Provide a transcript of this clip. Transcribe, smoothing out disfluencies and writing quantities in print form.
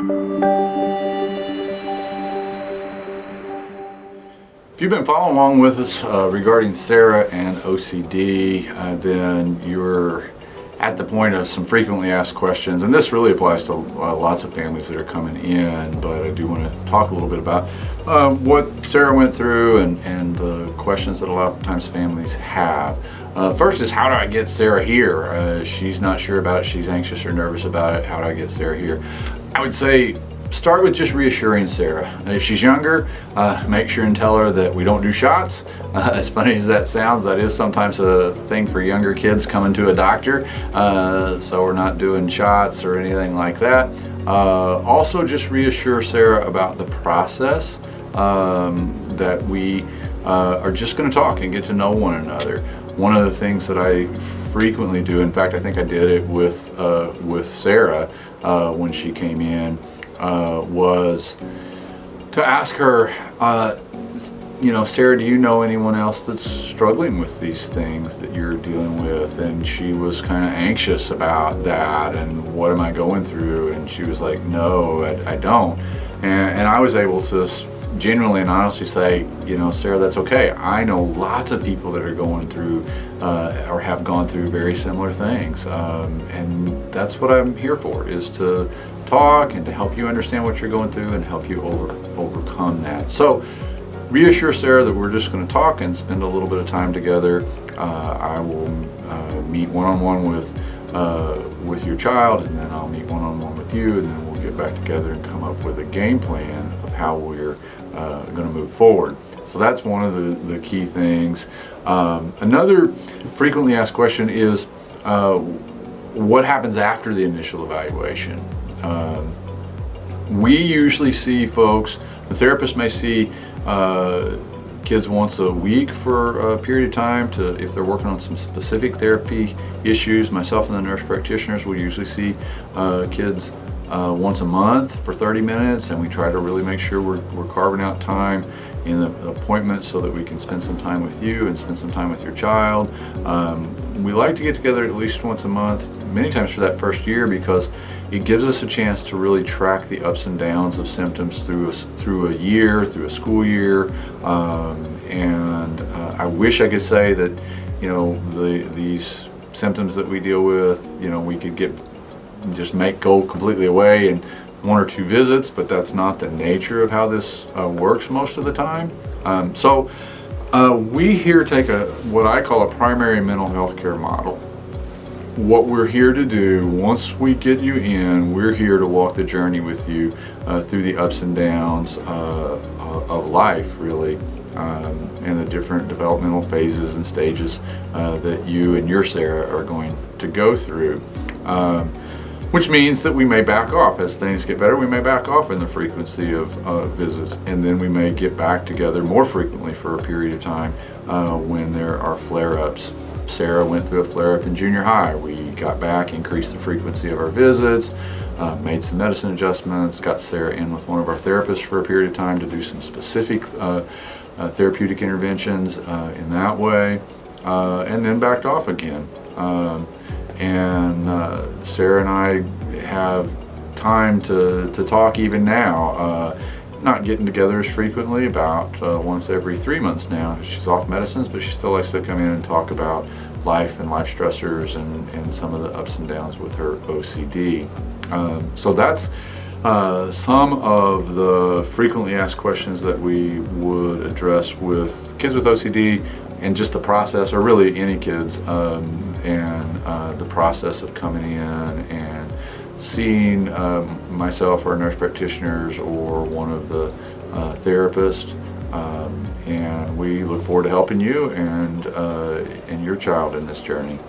If you've been following along with us regarding Sarah and OCD, then you're at the point of some frequently asked questions, and this really applies to lots of families that are coming in, but I do want to talk a little bit about what Sarah went through and the questions that a lot of times families have. First is, how do I get Sarah here? She's not sure about it, she's anxious or nervous about it. How do I get Sarah here? I would say start with just reassuring Sarah. If she's younger, make sure and tell her that we don't do shots. As funny as that sounds, that is sometimes a thing for younger kids coming to a doctor. So we're not doing shots or anything like that. Also, just reassure Sarah about the process, that we are just going to talk and get to know one another. One of the things that I frequently do, in fact, I think I did it with Sarah when she came in, was to ask her, Sarah, do you know anyone else that's struggling with these things that you're dealing with? And she was kind of anxious about that, and what am I going through? And she was like, no, I don't. And I was able to genuinely and honestly say, Sarah, that's okay. I know lots of people that are going through or have gone through very similar things. And that's what I'm here for, is to talk and to help you understand what you're going through and help you overcome that. So reassure Sarah that we're just going to talk and spend a little bit of time together. I will meet one-on-one with your child, and then I'll meet one-on-one with you, and then we'll get back together and come up with a game plan of how we're going to move forward. So that's one of the key things. Another frequently asked question is, what happens after the initial evaluation? We usually see folks, the therapist may see kids once a week for a period of time if they're working on some specific therapy issues. Myself and the nurse practitioners will usually see kids once a month for 30 minutes, and we try to really make sure we're carving out time in the appointment so that we can spend some time with you and spend some time with your child. We like to get together at least once a month, many times for that first year, because it gives us a chance to really track the ups and downs of symptoms through a year, through a school year. I wish I could say that, these symptoms that we deal with, we could go completely away in one or two visits, but that's not the nature of how this works most of the time. So we here take what I call a primary mental health care model. What we're here to do, once we get you in, we're here to walk the journey with you through the ups and downs of life, really, and the different developmental phases and stages that you and your Sarah are going to go through. Which means that we may back off. As things get better, we may back off in the frequency of visits, and then we may get back together more frequently for a period of time when there are flare-ups. Sarah went through a flare-up in junior high. We got back, increased the frequency of our visits, made some medicine adjustments, got Sarah in with one of our therapists for a period of time to do some specific therapeutic interventions in that way, and then backed off again. Sarah and I have time to talk even now, not getting together as frequently, about once every 3 months now. She's off medicines, but she still likes to come in and talk about life and life stressors and some of the ups and downs with her OCD. So that's some of the frequently asked questions that we would address with kids with OCD, and just the process, or really any kids, and the process of coming in and seeing myself or nurse practitioners or one of the therapists, and we look forward to helping you and your child in this journey.